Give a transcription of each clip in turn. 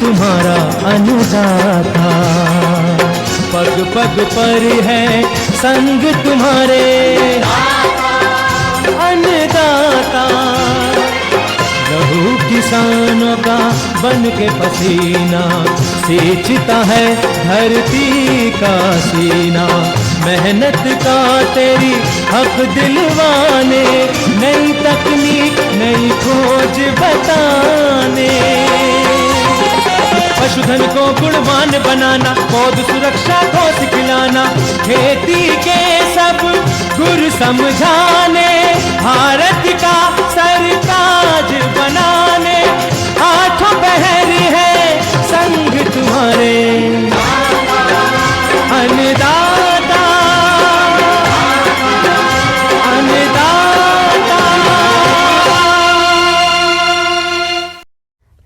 तुम्हारा अन्नदाता, पग पग पर है संग तुम्हारे अन्नदाता। लहू किसानों का बन के पसीना सींचता है धरती का सीना। मेहनत का तेरी हक दिलवाने, नई तकनीक नई खोज बताने। पशुधन को गुणवान बनाना, पौध सुरक्षा को सिखलाना, खेती के सब गुर समझाने, भारत का सरताज बनाने। आठों पहर है संग तुम्हारे अन्नदाता, अन्नदाता।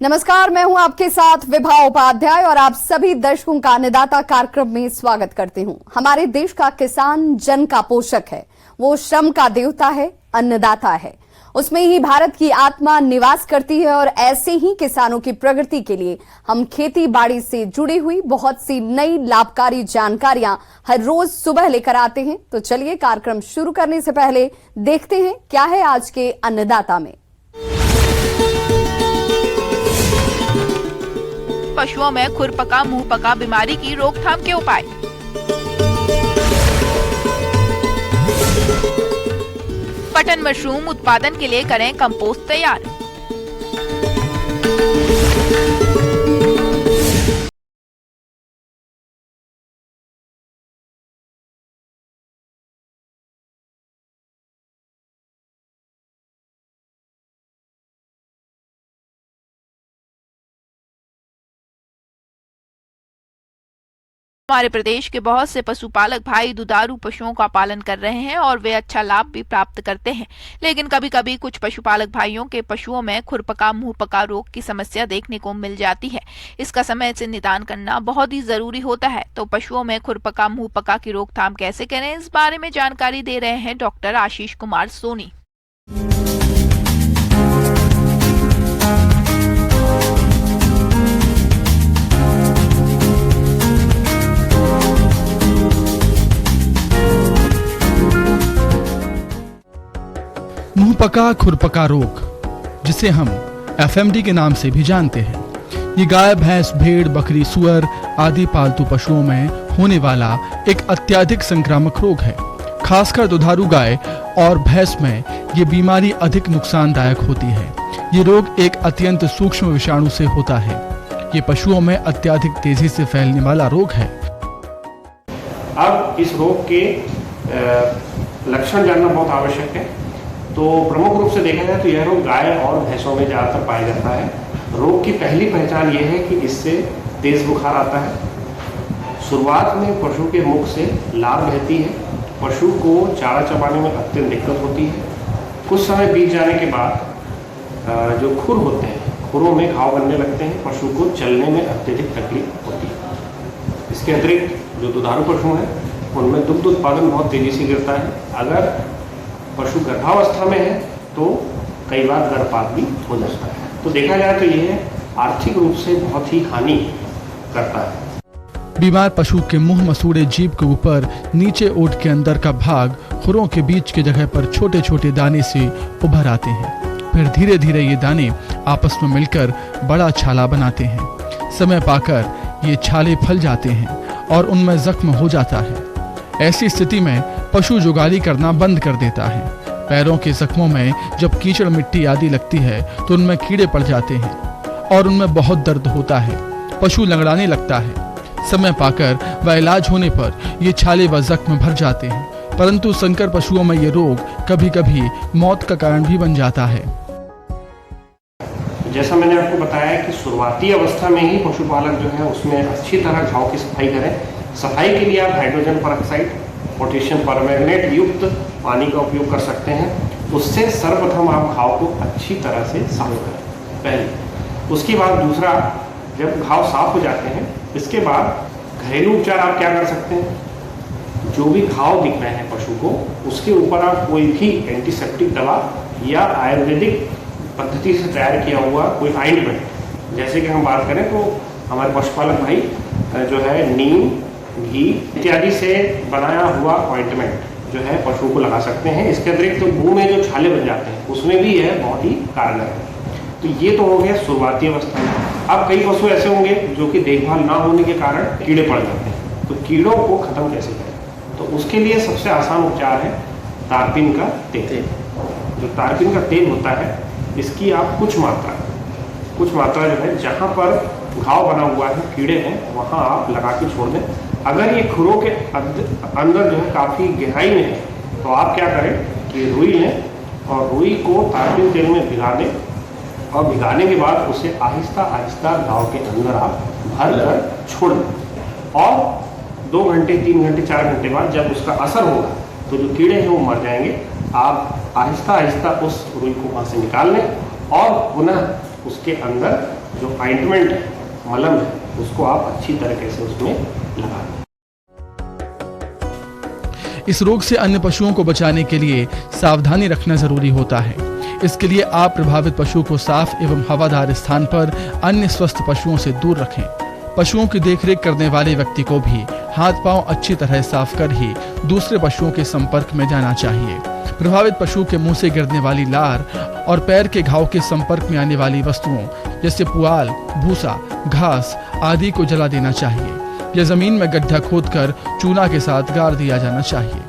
नमस्कार, मैं हूं आपके साथ विभा उपाध्याय और आप सभी दर्शकों का अन्नदाता कार्यक्रम में स्वागत करती हूं। हमारे देश का किसान जन का पोषक है, वो श्रम का देवता है, अन्नदाता है। उसमें ही भारत की आत्मा निवास करती है और ऐसे ही किसानों की प्रगति के लिए हम खेती बाड़ी से जुड़ी हुई बहुत सी नई लाभकारी जानकारियां हर रोज सुबह लेकर आते हैं। तो चलिए कार्यक्रम शुरू करने से पहले देखते हैं क्या है आज के अन्नदाता में। पशुओं में खुरपका मुंहपका बीमारी की रोकथाम के उपाय। बटन मशरूम उत्पादन के लिए करें कंपोस्ट तैयार। हमारे प्रदेश के बहुत से पशुपालक भाई दुधारू पशुओं का पालन कर रहे हैं और वे अच्छा लाभ भी प्राप्त करते हैं। लेकिन कभी कभी कुछ पशुपालक भाइयों के पशुओं में खुरपका मुंहपका रोग की समस्या देखने को मिल जाती है। इसका समय से निदान करना बहुत ही जरूरी होता है। तो पशुओं में खुरपका मुंहपका की रोकथाम कैसे करें, इस बारे में जानकारी दे रहे हैं डॉक्टर आशीष कुमार सोनी। मुंहपका खुरपका रोग, जिसे हम एफएमडी के नाम से भी जानते हैं, ये गाय, भैंस, भेड़, बकरी, सुअर आदि पालतू पशुओं में होने वाला एक अत्यधिक संक्रामक रोग है। खासकर दुधारू गाय और भैंस में ये बीमारी अधिक नुकसानदायक होती है। ये रोग एक अत्यंत सूक्ष्म विषाणु से होता है। ये पशुओं में अत्यधिक तेजी से फैलने वाला रोग है। अब इस रोग के लक्षण जानना बहुत आवश्यक है। तो प्रमुख रूप से देखा जाए तो यह रोग गाय और भैंसों में ज़्यादातर पाया जाता है। रोग की पहली पहचान यह है कि इससे तेज बुखार आता है। शुरुआत में पशु के मुख से लार बहती है। पशु को चारा चबाने में अत्यंत दिक्कत होती है। कुछ समय बीत जाने के बाद जो खुर होते हैं, खुरों में घाव बनने लगते हैं। पशु को चलने में अत्यधिक तकलीफ होती है। इसके अतिरिक्त जो दुधारू पशु हैं उनमें दुग्ध उत्पादन बहुत तेज़ी से गिरता है। अगर पशु गर्भावस्था में है तो कई बार गर्भपात भी हो जाता है। तो देखा जाए तो यह आर्थिक रूप से बहुत ही हानि करता है। बीमार पशु के मुंह मसूड़े जीभ के ऊपर नीचे ओठ के अंदर का भाग खुरों के बीच के जगह पर छोटे छोटे दाने से उभर आते हैं। फिर धीरे धीरे ये दाने आपस में मिलकर बड़ा छाला बनाते हैं। समय पाकर ये छाले फल जाते हैं और उनमें जख्म हो जाता है। ऐसी स्थिति में पशु जुगाली करना बंद कर देता है। पैरों के जख्मों में जब कीचड़ मिट्टी आदि लगती है तो उनमें कीड़े पड़ जाते हैं और उनमें बहुत दर्द होता है। पशु लंगड़ाने लगता है। समय पाकर व इलाज होने पर ये छाले व जख्म भर जाते हैं, परंतु संकर पशुओं में ये रोग कभी कभी मौत का कारण भी बन जाता है। जैसा मैंने आपको बताया कि शुरुआती अवस्था में ही पशुपालक जो है उसमें अच्छी तरह घाव की सफाई करें। सफाई के लिए आप हाइड्रोजन परऑक्साइड, पोटेशियम परमैंगनेट युक्त पानी का उपयोग कर सकते हैं। उससे सर्वप्रथम आप घाव को अच्छी तरह से साफ करें पहले। उसके बाद दूसरा, जब घाव साफ हो जाते हैं इसके बाद घरेलू उपचार आप क्या कर सकते हैं। जो भी घाव दिख रहे हैं पशु को, उसके ऊपर आप कोई भी एंटीसेप्टिक दवा या आयुर्वेदिक पद्धति से तैयार किया हुआ कोई ऑइंटमेंट, जैसे कि हम बात करें तो हमारे पशुपालक भाई जो है नीम, घी इत्यादि से बनाया हुआ ऑइंटमेंट जो है पशुओं को लगा सकते हैं। इसके अतिरिक्त तो मुंह में जो छाले बन जाते हैं उसमें भी यह बहुत ही कारगर है। तो ये तो हो गया शुरुआती अवस्था में। अब कई पशु ऐसे होंगे जो कि देखभाल ना होने के कारण कीड़े पड़ जाते हैं, तो कीड़ों को खत्म कैसे करें? तो उसके लिए सबसे आसान उपचार है तारपीन का तेल। जो तारपीन का तेल होता है इसकी आप कुछ मात्रा जो है जहाँ पर घाव बना हुआ है, कीड़े हैं, वहाँ आप लगा के छोड़ दें। अगर ये खुरों के अंदर जो है काफ़ी गहराई में है तो आप क्या करें कि रुई लें और रुई को तारपीन तेल में भिगा दें और भिगाने के बाद उसे आहिस्ता आहिस्ता घाव के अंदर आप भर कर छोड़ दें। और 2 घंटे, 3 घंटे, 4 घंटे बाद जब उसका असर होगा तो जो कीड़े हैं वो मर जाएंगे। आप आहिस्ता आहिस्ता उस रुई को वहाँ से निकाल लें और पुनः उसके अंदर जो ऑइंटमेंट है, मलम है, उसको आप अच्छी तरीके से उसमें लगा दें। इस रोग से अन्य पशुओं को बचाने के लिए सावधानी रखना जरूरी होता है। इसके लिए आप प्रभावित पशु को साफ एवं हवादार स्थान पर अन्य स्वस्थ पशुओं से दूर रखें। पशुओं की देखरेख करने वाले व्यक्ति को भी हाथ पांव अच्छी तरह साफ कर ही दूसरे पशुओं के संपर्क में जाना चाहिए। प्रभावित पशु के मुंह से गिरने वाली लार और पैर के घाव के संपर्क में आने वाली वस्तुओं जैसे पुआल, भूसा, घास आदि को जला देना चाहिए या जमीन में गड्ढा खोदकर चूना के साथ गाड़ दिया जाना चाहिए।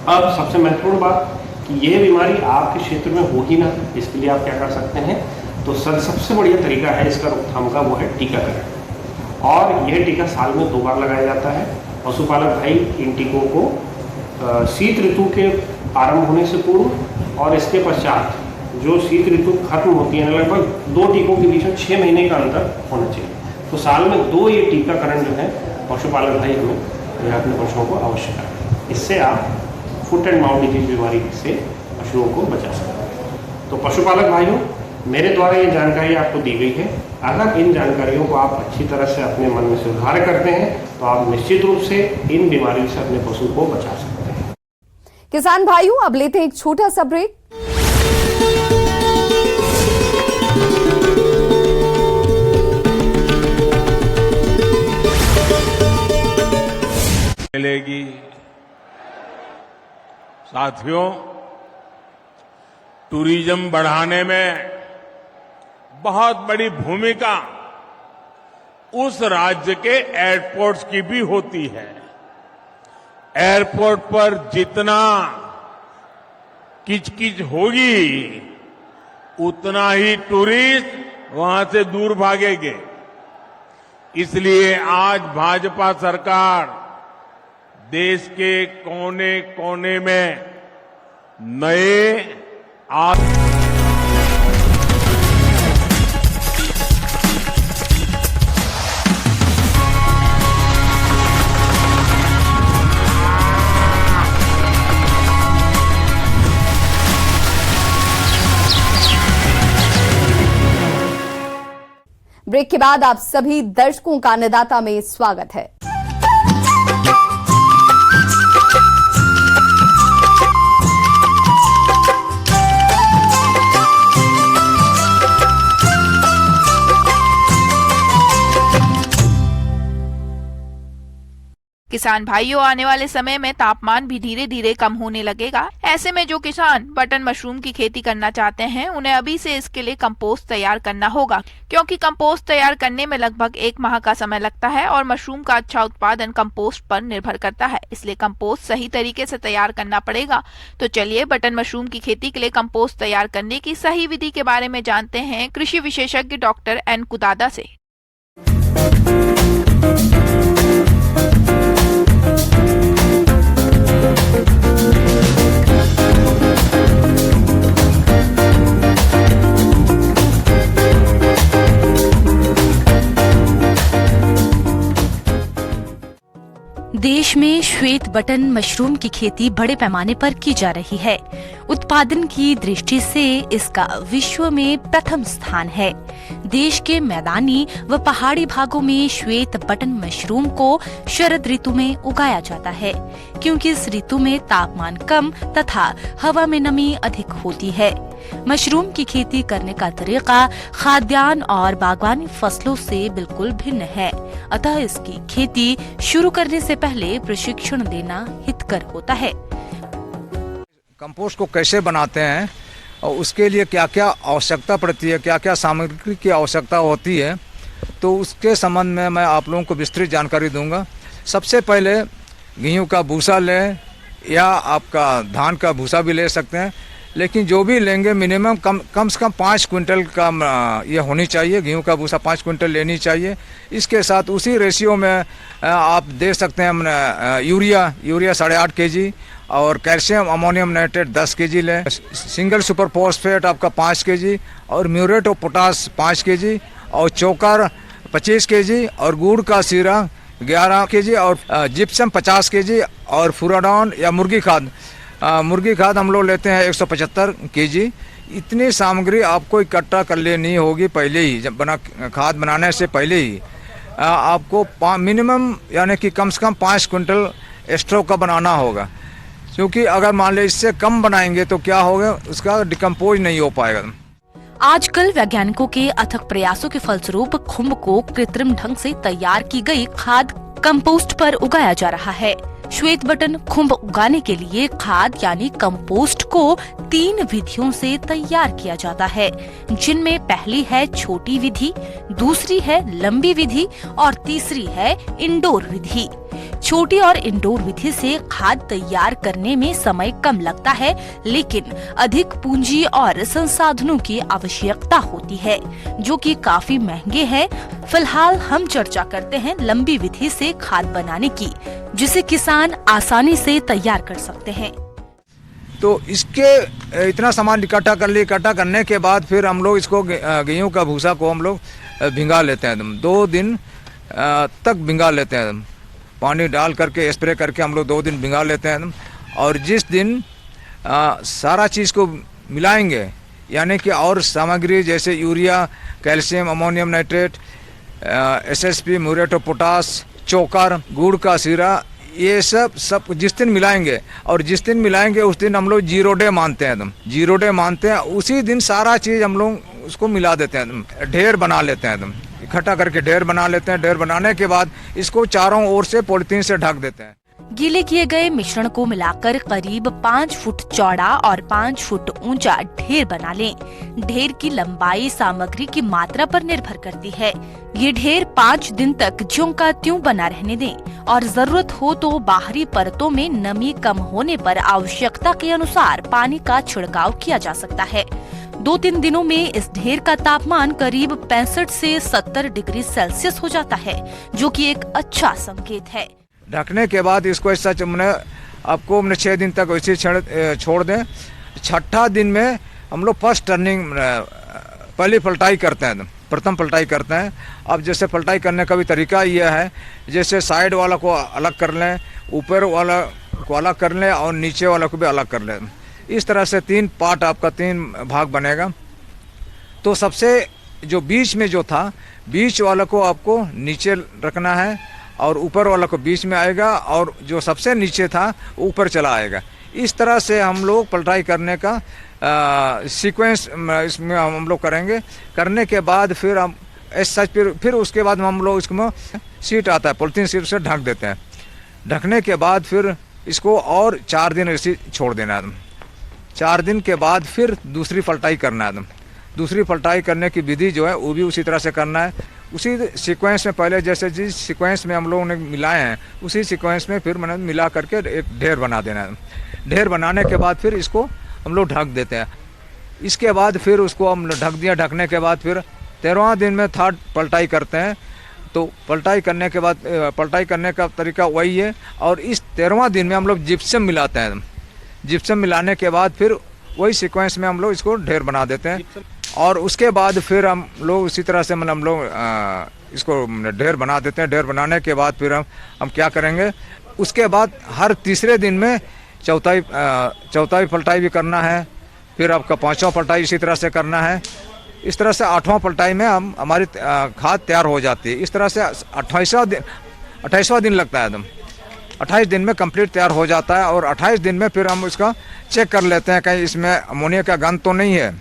अब सबसे महत्वपूर्ण बात कि यह बीमारी आपके क्षेत्र में हो ही ना, इसके लिए आप क्या कर सकते हैं? तो सबसे बढ़िया तरीका है इसका रोकथाम का, वो है टीकाकरण। और यह टीका साल में 2 बार लगाया जाता है। पशुपालक भाई इन टीकों को शीत ऋतु के आरंभ होने से पूर्व और इसके पश्चात जो शीत ऋतु खत्म होती है, लगभग 2 टीकों के बीच में 6 महीने का अंतर होना चाहिए। तो साल में 2 ये टीकाकरण जो है पशुपालक भाई हमें अपने पशुओं को अवश्य करें। इससे आप फुट एंड माउथ डिजीज बीमारी से पशुओं को बचा सकते हैं। तो पशुपालक भाइयों, मेरे द्वारा ये जानकारी आपको दी गई है। अगर इन जानकारियों को आप अच्छी तरह से अपने मन में सुधार करते हैं तो आप निश्चित रूप से इन बीमारियों से अपने पशु को बचा सकते हैं। किसान भाइयों, अब लेते हैं एक छोटा सा ब्रेक। मिलेगी। साथियों, टूरिज्म बढ़ाने में बहुत बड़ी भूमिका उस राज्य के एयरपोर्ट्स की भी होती है। एयरपोर्ट पर जितना किचकिच होगी उतना ही टूरिस्ट वहां से दूर भागेंगे। इसलिए आज भाजपा सरकार देश के कोने कोने में नए ब्रेक के बाद आप सभी दर्शकों का अन्नदाता में स्वागत है। किसान भाइयों, आने वाले समय में तापमान भी धीरे धीरे कम होने लगेगा। ऐसे में जो किसान बटन मशरूम की खेती करना चाहते हैं उन्हें अभी से इसके लिए कंपोस्ट तैयार करना होगा, क्योंकि कंपोस्ट तैयार करने में लगभग 1 माह का समय लगता है और मशरूम का अच्छा उत्पादन कंपोस्ट पर निर्भर करता है। इसलिए कंपोस्ट सही तरीके से तैयार करना पड़ेगा। तो चलिए बटन मशरूम की खेती के लिए कंपोस्ट तैयार करने की सही विधि के बारे में जानते हैं कृषि विशेषज्ञ डॉक्टर एन कुदादा से। देश में श्वेत बटन मशरूम की खेती बड़े पैमाने पर की जा रही है। उत्पादन की दृष्टि से इसका विश्व में प्रथम स्थान है। देश के मैदानी व पहाड़ी भागों में श्वेत बटन मशरूम को शरद ऋतु में उगाया जाता है, क्योंकि इस ऋतु में तापमान कम तथा हवा में नमी अधिक होती है। मशरूम की खेती करने का तरीका खाद्यान्न और बागवानी फसलों से बिल्कुल भिन्न है, अतः इसकी खेती शुरू करने से पहले प्रशिक्षण देना हितकर होता है। कंपोस्ट को कैसे बनाते हैं और उसके लिए क्या क्या आवश्यकता पड़ती है, क्या क्या सामग्री की आवश्यकता होती है, तो उसके संबंध में मैं आप लोगों को विस्तृत जानकारी दूंगा। सबसे पहले गेहूं का भूसा लें या आपका धान का भूसा भी ले सकते हैं, लेकिन जो भी लेंगे मिनिमम कम से कम 5 क्विंटल का ये होनी चाहिए। गेहूं का भूसा 5 क्विंटल लेनी चाहिए। इसके साथ उसी रेशियो में आप दे सकते हैं यूरिया 8.5 kg और कैल्शियम अमोनियम नाइट्रेट 10 kg लें। सिंगल सुपर फॉस्फेट आपका 5 kg और म्यूरेट ऑफ पोटास 5 kg और चोकर 25 kg और गुड़ का सीरा 11 kg और जिप्सम 50 kg और फुराडॉन या मुर्गी खाद हम लोग लेते हैं 175 kg। इतनी सामग्री आपको इकट्ठा कर लेनी होगी पहले ही, जब खाद बनाने से पहले ही आपको मिनिमम यानी कि कम से कम 5 क्विंटल स्टॉक का बनाना होगा, क्योंकि अगर मान लीजिए इससे कम बनाएंगे तो क्या होगा, उसका डिकम्पोज नहीं हो पाएगा। आजकल वैज्ञानिकों के अथक प्रयासों के फलस्वरूप खुम्ब को कृत्रिम ढंग से तैयार की गई खाद कंपोस्ट पर उगाया जा रहा है। श्वेत बटन खुम्ब उगाने के लिए खाद यानी कंपोस्ट को 3 विधियों से तैयार किया जाता है, जिनमें पहली है छोटी विधि, दूसरी है लंबी विधि और तीसरी है इंडोर विधि। छोटी और इंडोर विधि से खाद तैयार करने में समय कम लगता है, लेकिन अधिक पूंजी और संसाधनों की आवश्यकता होती है, जो कि काफी महंगे हैं। फिलहाल हम चर्चा करते हैं लंबी विधि से खाद बनाने की, जिसे किसान आसानी से तैयार कर सकते हैं। तो इसके इतना सामान इकट्ठा करने के बाद फिर हम लोग इसको गेहूं का भूसा को हम लोग भिंगा लेते हैं। 2 दिन तक भिंगा लेते हैं, पानी डाल करके स्प्रे करके हम लोग 2 दिन भिंगा लेते हैं। और जिस दिन सारा चीज़ को मिलाएंगे, यानी कि और सामग्री जैसे urea, calcium ammonium nitrate, SSP, muriate of potash, चोकर, गुड़ का सीरा, ये सब जिस दिन मिलाएंगे, और जिस दिन मिलाएंगे उस दिन हम लोग 0 डे मानते हैं। 0 डे मानते हैं, उसी दिन सारा चीज़ हम लोग उसको मिला देते हैं, ढेर बना लेते हैं, इकट्ठा करके ढेर बना लेते हैं। ढेर बनाने के बाद इसको चारों ओर से पॉलिथीन से ढक देते हैं। गीले किए गए मिश्रण को मिलाकर करीब 5 फुट चौड़ा और 5 फुट ऊंचा ढेर बना लें। ढेर की लंबाई सामग्री की मात्रा पर निर्भर करती है। ये ढेर 5 दिन तक ज्यों का त्यों बना रहने दें और जरूरत हो तो बाहरी परतों में नमी कम होने पर आवश्यकता के अनुसार पानी का छिड़काव किया जा सकता है। 2-3 दिनों में इस ढेर का तापमान करीब 65 से 70 डिग्री सेल्सियस हो जाता है, जो कि एक अच्छा संकेत है। ढकने के बाद इसको ऐसा आपको 6 दिन तक वैसे छोड़ दें। 6ठा दिन में हम लोग फर्स्ट टर्निंग पहली पलटाई करते हैं, प्रथम पलटाई करते हैं। अब जैसे पलटाई करने का भी तरीका यह है, जैसे साइड वाला को अलग कर लें, ऊपर वाला को अलग कर लें और नीचे वाला को भी अलग कर लें। इस तरह से 3 पार्ट आपका 3 भाग बनेगा। तो सबसे जो बीच में जो था, बीच वाला को आपको नीचे रखना है और ऊपर वाला को बीच में आएगा, और जो सबसे नीचे था ऊपर चला आएगा। इस तरह से हम लोग पलटाई करने का सीक्वेंस इसमें हम लोग करेंगे। करने के बाद फिर हम फिर उसके बाद हम लोग इसमें सीट आता है, पॉलिथीन सीट से ढक देते हैं। ढकने के बाद फिर इसको और 4 दिन ऐसे छोड़ देना है। 4 दिन के बाद फिर दूसरी पलटाई करना है। दूसरी पलटाई करने की विधि जो है वो भी उसी तरह से करना है। उसी सीक्वेंस में पहले जैसे जिस सीक्वेंस में हम लोगों ने मिलाए हैं, उसी सीक्वेंस में फिर मैंने मिला करके एक ढेर बना देना है। ढेर बनाने के बाद फिर इसको हम लोग ढक देते हैं। इसके बाद फिर उसको हम ढक दिया। ढकने के बाद फिर 13वां दिन में 3rd पलटाई करते हैं। तो पलटाई करने के बाद पलटाई करने का तरीका वही है। और इस 13वां दिन में हम लोग जिप्सम मिलाते हैं। जिप्सम मिलाने के बाद फिर वही सीक्वेंस में हम लोग इसको ढेर बना देते हैं। और उसके बाद फिर हम लोग उसी तरह से हम लोग इसको ढेर बना देते हैं। ढेर बनाने के बाद फिर हम क्या करेंगे, उसके बाद हर तीसरे दिन में चौथाई पलटाई भी करना है, फिर आपका 5वां पलटाई इसी तरह से करना है। इस तरह से 8वां पलटाई में हमारी खाद तैयार हो जाती है। इस तरह से 28वां दिन लगता है एकदम। 28 दिन में कंप्लीट तैयार हो जाता है और 28 दिन में फिर हम इसका चेक कर लेते हैं कहीं इसमें अमोनिया का गंध तो नहीं है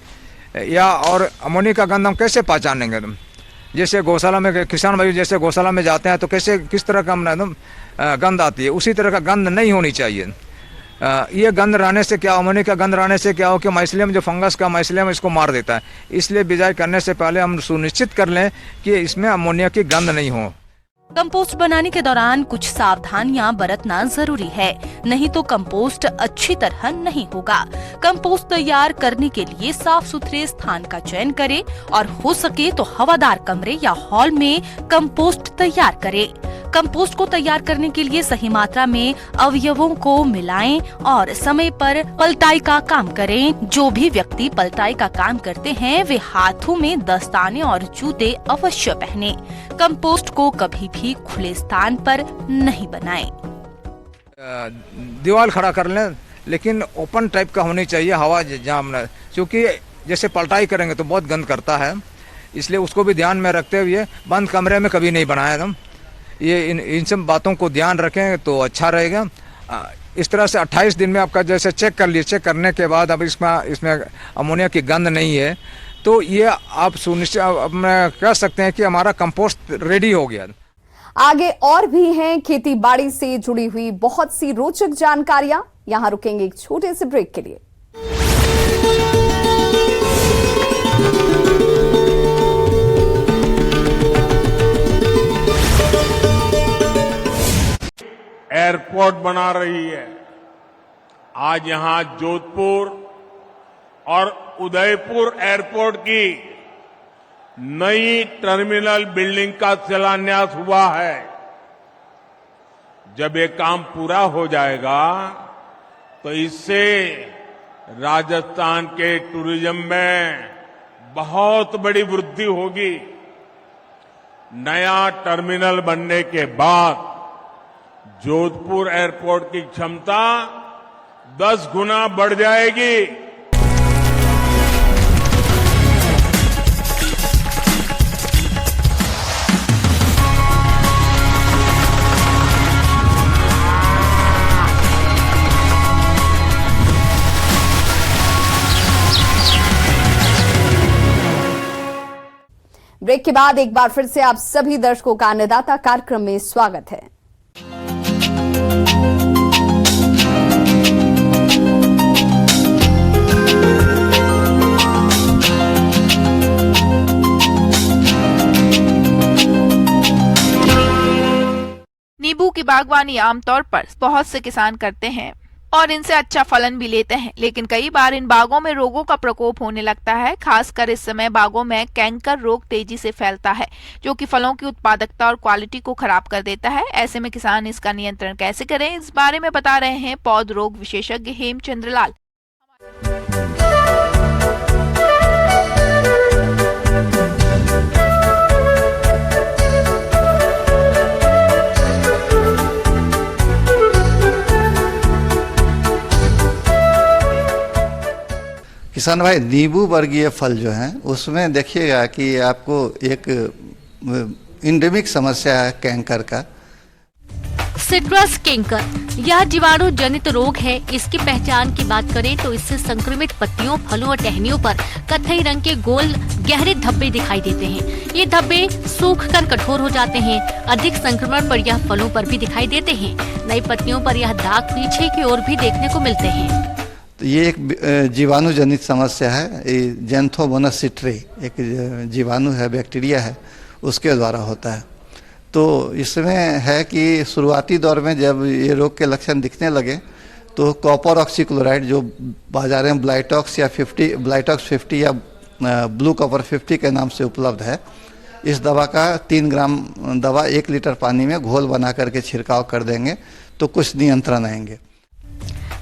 या, और अमोनिया का गंध हम कैसे पहचानेंगे एकदम। जैसे गौशाला में किसान भाई जैसे गौशाला में जाते हैं तो किस तरह का हम एकदम गंध आती है, उसी तरह का गंध नहीं होनी चाहिए। ये गंध रहने से क्या, अमोनिया का गंध रहने से क्या हो कि माइसिलियम जो फंगस का माइसिलियम इसको मार देता है। इसलिए बिजाई करने से पहले हम सुनिश्चित कर लें कि इसमें अमोनिया की गंध नहीं हो। कंपोस्ट बनाने के दौरान कुछ सावधानियां बरतना जरूरी है, नहीं तो कंपोस्ट अच्छी तरह नहीं होगा। कंपोस्ट तैयार करने के लिए साफ सुथरे स्थान का चयन करें और हो सके तो हवादार कमरे या हॉल में कंपोस्ट तैयार करें। कंपोस्ट को तैयार करने के लिए सही मात्रा में अवयवों को मिलाएं और समय पर पलटाई का काम करें। जो भी व्यक्ति पलटाई का काम करते हैं वे हाथों में दस्ताने और जूते अवश्य पहने। कंपोस्ट को कभी भी खुले स्थान पर नहीं बनाएं। दीवार खड़ा कर लें, लेकिन ओपन टाइप का होनी चाहिए, हवा जाम न, क्योंकि जैसे पलटाई करेंगे तो बहुत गंद करता है, इसलिए उसको भी ध्यान में रखते हुए बंद कमरे में कभी नहीं बनाया हम। ये इन सब बातों को ध्यान रखें तो अच्छा रहेगा। इस तरह से 28 दिन में आपका जैसे चेक कर लिए, चेक करने के बाद अब इसमें अमोनिया की गंध नहीं है तो ये आप सुनिश्चित कह सकते हैं कि हमारा कंपोस्ट रेडी हो गया। आगे और भी हैं खेती बाड़ी से जुड़ी हुई बहुत सी रोचक जानकारियां। यहां रुकेंगे एक छोटे से ब्रेक के लिए। एयरपोर्ट बना रही है। आज यहां जोधपुर और उदयपुर एयरपोर्ट की नई टर्मिनल बिल्डिंग का शिलान्यास हुआ है। जब ये काम पूरा हो जाएगा तो इससे राजस्थान के टूरिज्म में बहुत बड़ी वृद्धि होगी। नया टर्मिनल बनने के बाद जोधपुर एयरपोर्ट की क्षमता 10 गुना बढ़ जाएगी। ब्रेक के बाद एक बार फिर से आप सभी दर्शकों का अन्नदाता कार्यक्रम में स्वागत है। नींबू की बागवानी आमतौर पर बहुत से किसान करते हैं और इनसे अच्छा फलन भी लेते हैं, लेकिन कई बार इन बागों में रोगों का प्रकोप होने लगता है। खासकर इस समय बागों में कैंकर रोग तेजी से फैलता है, जो कि फलों की उत्पादकता और क्वालिटी को खराब कर देता है। ऐसे में किसान इसका नियंत्रण कैसे करें, इस बारे में बता रहे हैं पौध रोग विशेषज्ञ हेमचंद्र लाल। किसान भाई, नींबू वर्गीय फल जो हैं उसमें देखिएगा कि आपको एक इंडेमिक समस्या है कैंकर का। सिट्रस कैंकर यह जीवाणु जनित रोग है। इसकी पहचान की बात करें तो इससे संक्रमित पत्तियों, फलों और टहनियों पर कत्थई रंग के गोल गहरे धब्बे दिखाई देते हैं। ये धब्बे सूखकर कठोर हो जाते हैं। अधिक संक्रमण पर यह फलों पर भी दिखाई देते हैं। नई पत्तियों पर यह दाग पीछे की ओर भी देखने को मिलते हैं। तो ये एक जीवाणु जनित समस्या है। जेंथोमोनास सिट्रे एक जीवाणु है, बैक्टीरिया है, उसके द्वारा होता है। तो इसमें है कि शुरुआती दौर में जब ये रोग के लक्षण दिखने लगे तो कॉपर ऑक्सीक्लोराइड, जो बाजार में ब्लाइटॉक्स 50 या ब्लू कॉपर 50 के नाम से उपलब्ध है, इस दवा का 3 ग्राम दवा 1 लीटर पानी में घोल बना करके छिड़काव कर देंगे तो कुछ नियंत्रण आएंगे।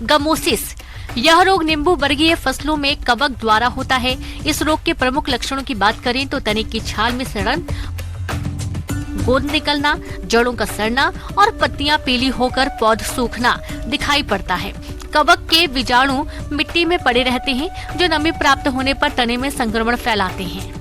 गमोसिस यह रोग नींबू वर्गीय फसलों में कवक द्वारा होता है। इस रोग के प्रमुख लक्षणों की बात करें तो तने की छाल में सड़न, गोंद निकलना, जड़ों का सड़ना और पत्तियां पीली होकर पौध सूखना दिखाई पड़ता है। कवक के बीजाणु मिट्टी में पड़े रहते हैं, जो नमी प्राप्त होने पर तने में संक्रमण फैलाते हैं।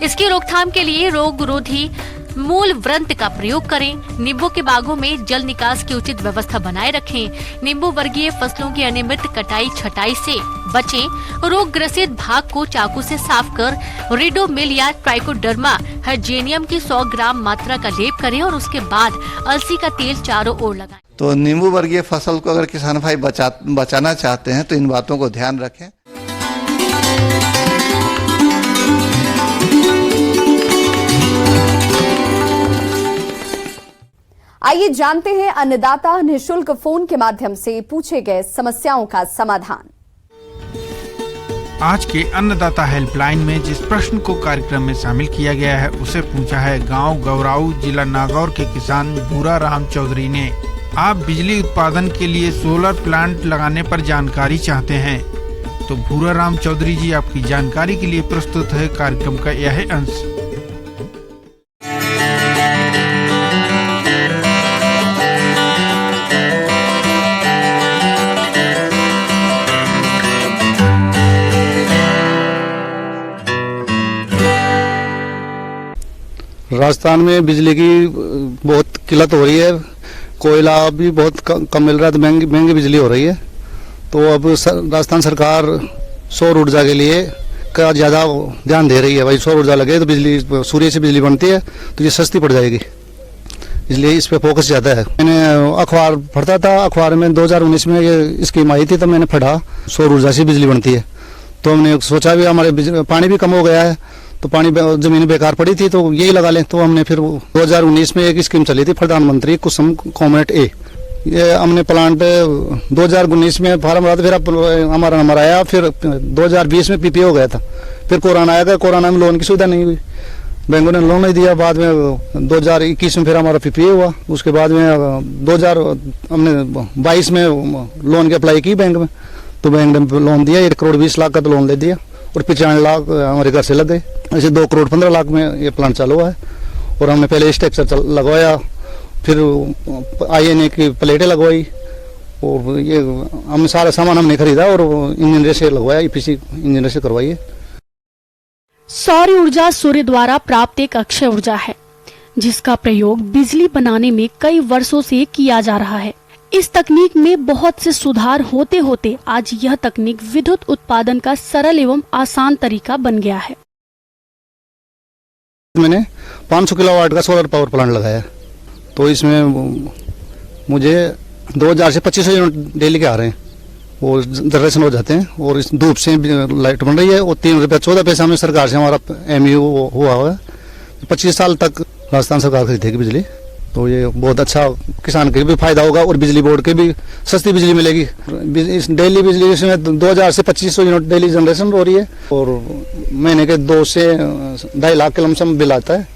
इसकी रोकथाम के लिए रोगरोधी मूल व्रंत का प्रयोग करें। नींबू के बागों में जल निकास की उचित व्यवस्था बनाए रखें। नींबू वर्गीय फसलों की अनियमित कटाई छटाई से बचें। रोग ग्रसित भाग को चाकू से साफ कर रिडोमिल या ट्राइकोडर्मा हर्जेनियम की 100 ग्राम मात्रा का लेप करें और उसके बाद अलसी का तेल चारों ओर लगाएं। तो नींबू वर्गीय फसल को अगर किसान भाई बचाना चाहते हैं तो इन बातों को ध्यान रखें। आइए जानते हैं अन्नदाता निःशुल्क फोन के माध्यम से पूछे गए समस्याओं का समाधान। आज के अन्नदाता हेल्पलाइन में जिस प्रश्न को कार्यक्रम में शामिल किया गया है उसे पूछा है गांव गौराऊ जिला नागौर के किसान भूरा राम चौधरी ने। आप बिजली उत्पादन के लिए सोलर प्लांट लगाने पर जानकारी चाहते हैं तो भूरा राम चौधरी जी आपकी जानकारी के लिए प्रस्तुत है कार्यक्रम का यह अंश। राजस्थान में बिजली की बहुत किल्लत हो रही है, कोयला भी बहुत कम मिल रहा है, तो महंगी बिजली हो रही है। तो अब राजस्थान सरकार सौर ऊर्जा के लिए का ज़्यादा ध्यान दे रही है। भाई सौर ऊर्जा लगे तो बिजली सूर्य से बिजली बनती है तो ये सस्ती पड़ जाएगी, इसलिए इस पे फोकस ज़्यादा है। मैंने अखबार पढ़ता था, अखबार में 2019 में ये स्कीम आई थी, तो मैंने पढ़ा सौर ऊर्जा से बिजली बनती है। तो हमने सोचा भी हमारे पानी भी कम हो गया है, तो पानी जमीन बेकार पड़ी थी तो यही लगा लें। तो हमने फिर 2019 में एक स्कीम चली थी प्रधानमंत्री कुसुम कॉमेट ए, ये हमने प्लांट 2019 में फार्म भरा था, फिर हमारा नंबर आया, फिर 2020 में पीपीओ हो गया था, फिर कोरोना आया, कोरोना में लोन की सुविधा नहीं हुई, बैंकों ने लोन नहीं दिया। बाद में 2021 में फिर हमारा पीपीओ हुआ, उसके बाद में हमने 22 में लोन की अप्लाई की बैंक में, तो बैंक ने लोन दिया, 1 करोड़ 20 लाख का तो लोन दे दिया और 95 लाख हमारे घर से लग गए। ऐसे 2 करोड़ 15 लाख में ये प्लांट चालू हुआ है। और हमने पहले स्ट्रक्चर लगवाया, फिर INA की प्लेटें लगवाई, और ये हमने सारा सामान हमने खरीदा और इंजीनियर से लगवाया, EPC इंजीनियर से करवाई है। सौर ऊर्जा सूर्य द्वारा प्राप्त एक अक्षय ऊर्जा है, जिसका प्रयोग बिजली बनाने में कई वर्षों से किया जा रहा है। इस तकनीक में बहुत से सुधार होते होते आज यह तकनीक विद्युत उत्पादन का सरल एवं आसान तरीका बन गया है। मैंने 500 किलोवाट का सोलर पावर प्लांट लगाया, तो इसमें मुझे 2000 से 2500 यूनिट डेली के आ रहे हैं, वो जनरेशन हो जाते हैं। और इस धूप से लाइट बन रही है, और 3 रुपये 14 पैसे हमें सरकार से हमारा MU हुआ है। 25 साल तक राजस्थान सरकार खरीदेगी बिजली, तो ये बहुत अच्छा किसान के भी फायदा होगा और बिजली बोर्ड के भी सस्ती बिजली मिलेगी। इस डेली बिजली इसमें 2000 से 2500 यूनिट डेली जनरेशन हो रही है, और महीने के 2 से 2.5 लाख के लमसम बिल आता है,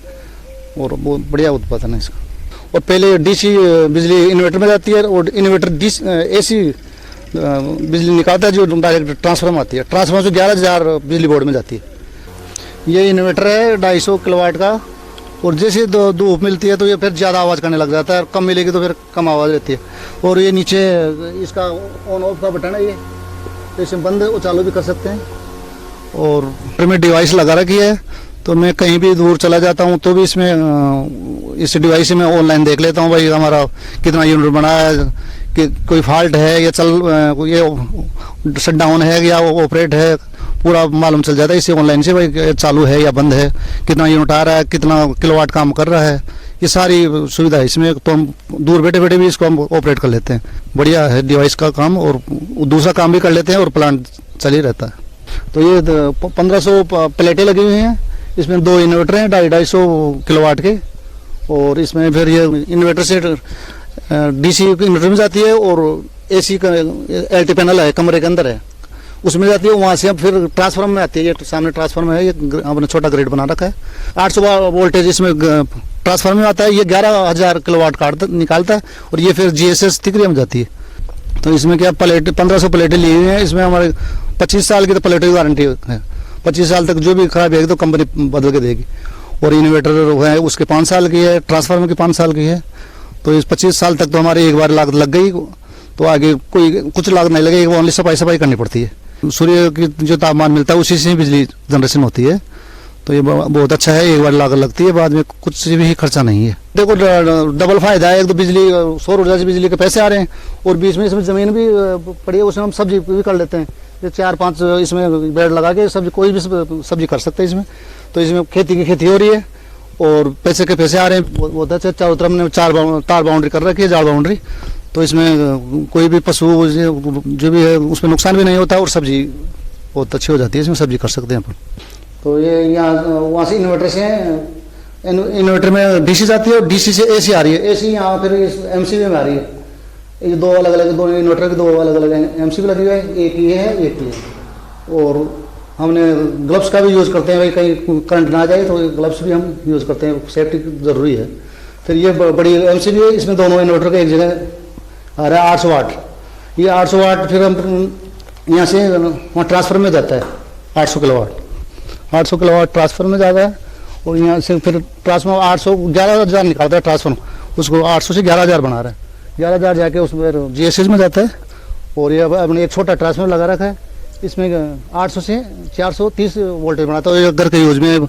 और बहुत बढ़िया उत्पादन है इसका। और पहले DC बिजली इन्वर्टर में जाती है, और इन्वर्टर AC बिजली निकालता है जो डायरेक्ट ट्रांसफार्मर आती है, ट्रांसफार्मर से 11,000 बिजली बोर्ड में जाती है। ये इन्वर्टर है 250 किलोवाट का, और जैसे धूप मिलती है तो ये फिर ज़्यादा आवाज़ करने लग जाता है, और कम मिलेगी तो फिर कम आवाज़ रहती है। और ये नीचे इसका ऑन ऑफ का बटन है, ये इसमें बंद और चालू भी कर सकते हैं। और फिर मैं डिवाइस लगा रखी है, तो मैं कहीं भी दूर चला जाता हूँ तो भी इसमें इस डिवाइस से मैं ऑनलाइन देख लेता हूँ भाई हमारा कितना यूनिट बना है, कि कोई फॉल्ट है या ये शट डाउन है या ऑपरेट है, पूरा मालूम चल जाता है इससे ऑनलाइन से, भाई चालू है या बंद है, कितना यूनिट आ रहा है, कितना किलोवाट काम कर रहा है, ये सारी सुविधा है इसमें। तो हम दूर बैठे बैठे भी इसको हम ऑपरेट कर लेते हैं। बढ़िया है डिवाइस का काम, और दूसरा काम भी कर लेते हैं और प्लांट चल ही रहता है। तो ये 1500 प्लेटें लगी हुई हैं, इसमें 2 इन्वर्टर हैं 250 किलोवाट के, और इसमें फिर ये इन्वर्टर से DC इन्वर्टर में जाती है, और AC का LT पैनल है कमरे के अंदर है उसमें जाती है, वहाँ से फिर ट्रांसफार्मर में आती है। ये सामने ट्रांसफार्मर है, ये हमने छोटा ग्रेड बना रखा है, 800 वोल्टेज इसमें ट्रांसफार्मर में आता है। ये 11,000 किलोवाट निकालता है, और ये फिर GSS तिकरिया में जाती है। तो इसमें क्या प्लेट 1500 प्लेटें ली हुई हैं, इसमें हमारे 25 साल की तो प्लेट की गारंटी है, 25 साल तक जो भी खराब है तो कंपनी बदल के देगी। और इन्वर्टर है उसके 5 साल की है, ट्रांसफार्मर की 5 साल की है, तो इस 25 साल तक तो हमारी एक बार लागत लग गई, तो आगे कोई कुछ लागत नहीं लगेगी, ओनली सफाई करनी पड़ती है। सूर्य की जो तापमान मिलता है उसी से बिजली जनरेशन होती है, तो ये बहुत अच्छा है। एक बार लागत लगती है, बाद में कुछ भी खर्चा नहीं है। देखो डबल फायदा है, एक तो बिजली सौर ऊर्जा से बिजली के पैसे आ रहे हैं और बीच में इसमें जमीन भी पड़ी है, उसमें हम सब्जी भी कर लेते हैं। ये 4-5 इसमें बेड लगा के सब्जी कोई भी सब्जी कर सकते हैं इसमें। तो इसमें खेती की खेती हो रही है और पैसे के पैसे आ रहे हैं। बहुत अच्छा, चारों तरफ ने तार बाउंड्री कर रखी है, जाल बाउंड्री, तो इसमें कोई भी पशु जो भी है उसमें नुकसान भी नहीं होता और सब्जी बहुत अच्छी हो जाती है, इसमें सब्जी कर सकते हैं अपन। तो ये यहाँ वहाँ से इन्वर्टर से इन्वर्टर में डीसी जाती है और डीसी से एसी आ रही है। एसी यहाँ फिर एमसीबी में आ रही है। ये दो अलग अलग, दो इन्वर्टर के दो अलग अलग एमसीबी लगी हुई है, एक ये है एक ये है। और हमने ग्लव्स का भी यूज़ करते हैं, भाई कहीं करंट ना जाए तो ग्लव्स भी हम यूज़ करते हैं, सेफ्टी जरूरी है। फिर ये बड़ी एमसीबी है, इसमें दोनों इन्वर्टर का एक जगह आ रहा है 800 वाट। ये 800 वाट फिर हम यहाँ से वहाँ ट्रांसफर में जाता है 800 किलोवाट ट्रांसफर में जाता है और यहाँ से फिर ट्रांसफर 11,000 निकालता है ट्रांसफर, उसको 800 से 11,000 बना रहा है। 11,000 जाके उसमें जीएसएस में जाता है और ये अपने एक छोटा ट्रांसफर लगा रखा है, इसमें 800 से 430 वोल्टेज बनाता है। घर के यूज में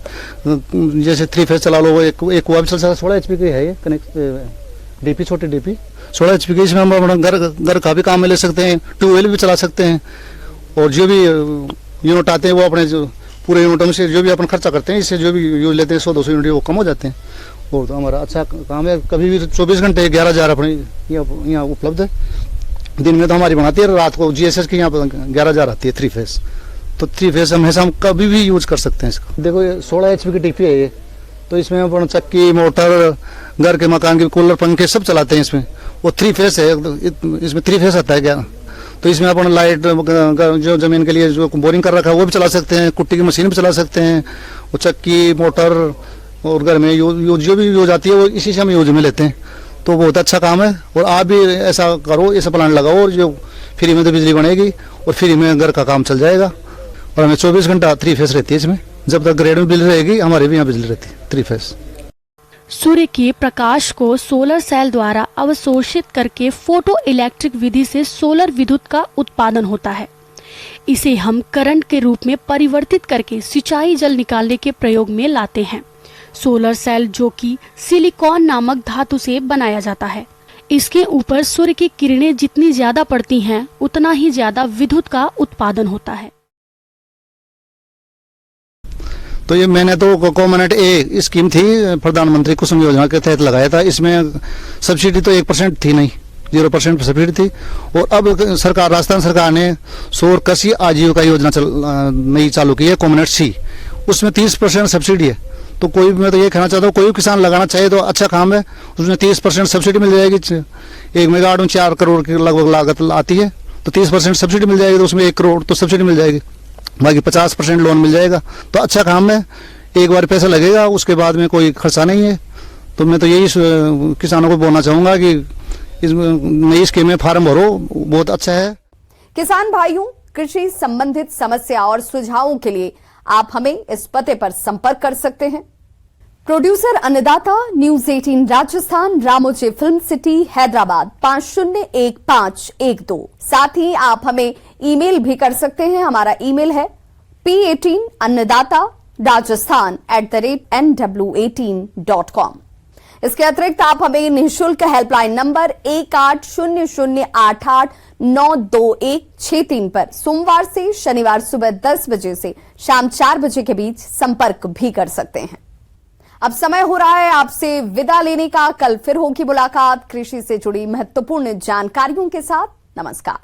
जैसे 3 फेज चला लो, एक हुआ भी चल सकता है। 16 HP की है ये कनेक्ट डीपी, छोटी डीपी 16 HP की। इसमें हम अपना घर का भी काम में ले सकते हैं, ट्यूबवेल भी चला सकते हैं और जो भी यूनिट आते हैं वो अपने जो पूरे यूनिटों से जो भी अपन खर्चा करते हैं, इससे जो भी यूज लेते हैं 100-200 यूनिट वो कम हो जाते हैं। और तो हमारा अच्छा काम है, कभी भी 24 घंटे 11,000 अपने यहाँ उपलब्ध है। दिन में तो हमारी बनाती है, रात को जीएसएस की यहाँ 11,000 आती है 3 फेज। तो 3 फेज हमेशा हम कभी भी यूज कर सकते हैं इसका। देखो ये 16 HP की डीपी है ये, तो इसमें अपन चक्की, मोटर, घर के मकान के कूलर, पंखे सब चलाते हैं इसमें। वो 3 फेज है, इसमें 3 फेज आता है क्या। तो इसमें अपन लाइट जो जमीन के लिए जो बोरिंग कर रखा है वो भी चला सकते हैं, कुट्टी की मशीन भी चला सकते हैं, वो चक्की, मोटर और घर में जो भी यूज आती है वो इसी से हम यूज में लेते हैं। तो बहुत अच्छा काम है और आप भी ऐसा करो, ऐसा प्लान लगाओ और जो फ्री में तो बिजली बनेगी और फ्री में घर का काम चल जाएगा। और हमें 24 घंटा 3 फेज रहती है इसमें, जब तक ग्रेड में बिजली रहेगी हमारे भी यहाँ बिजली रहती है 3 फेज। सूर्य के प्रकाश को सोलर सेल द्वारा अवशोषित करके फोटो इलेक्ट्रिक विधि से सोलर विद्युत का उत्पादन होता है। इसे हम करंट के रूप में परिवर्तित करके सिंचाई जल निकालने के प्रयोग में लाते हैं। सोलर सेल जो कि सिलिकॉन नामक धातु से बनाया जाता है, इसके ऊपर सूर्य की किरणें जितनी ज्यादा पड़ती हैं उतना ही ज्यादा विद्युत का उत्पादन होता है। तो ये मैंने तो कॉमनेट ए स्कीम थी, प्रधानमंत्री कुसुम योजना के तहत लगाया था। इसमें सब्सिडी तो 1% थी नहीं, 0% सब्सिडी थी। और अब सरकार, राजस्थान सरकार ने सौर कृषि आजीविका योजना नई चालू की है, कॉमनेट सी। उसमें 30% सब्सिडी है। तो कोई, मैं तो ये कहना चाहता हूँ, कोई भी किसान लगाना चाहे तो अच्छा काम है, उसमें 30% सब्सिडी मिल जाएगी। 1 मेगावाट में 4 करोड़ की लगभग लागत आती है, तो 30% सब्सिडी मिल जाएगी, तो उसमें 1 करोड़ तो सब्सिडी मिल जाएगी, बाकी 50% लोन मिल जाएगा। तो अच्छा काम है, एक बार पैसा लगेगा, उसके बाद में कोई खर्चा नहीं है। तो मैं तो यही किसानों को बोलना चाहूंगा कि इस नई स्कीम में फार्म भरो, बहुत अच्छा है। किसान भाइयों, कृषि संबंधित समस्या और सुझावों के लिए आप हमें इस पते पर संपर्क कर सकते हैं। प्रोड्यूसर अन्नदाता, news 18 Rajasthan, Ramoji film city, Hyderabad 501512। साथ ही आप हमें ईमेल भी कर सकते हैं। हमारा ईमेल है p18annadaata@nw18.com। इसके अतिरिक्त आप हमें निःशुल्क हेल्पलाइन नंबर 1800889216 पर सोमवार से शनिवार सुबह 10 बजे से शाम 4 बजे के बीच संपर्क भी कर सकते हैं। अब समय हो रहा है आपसे विदा लेने का। कल फिर होगी मुलाकात कृषि से जुड़ी महत्वपूर्ण जानकारियों के साथ। नमस्कार।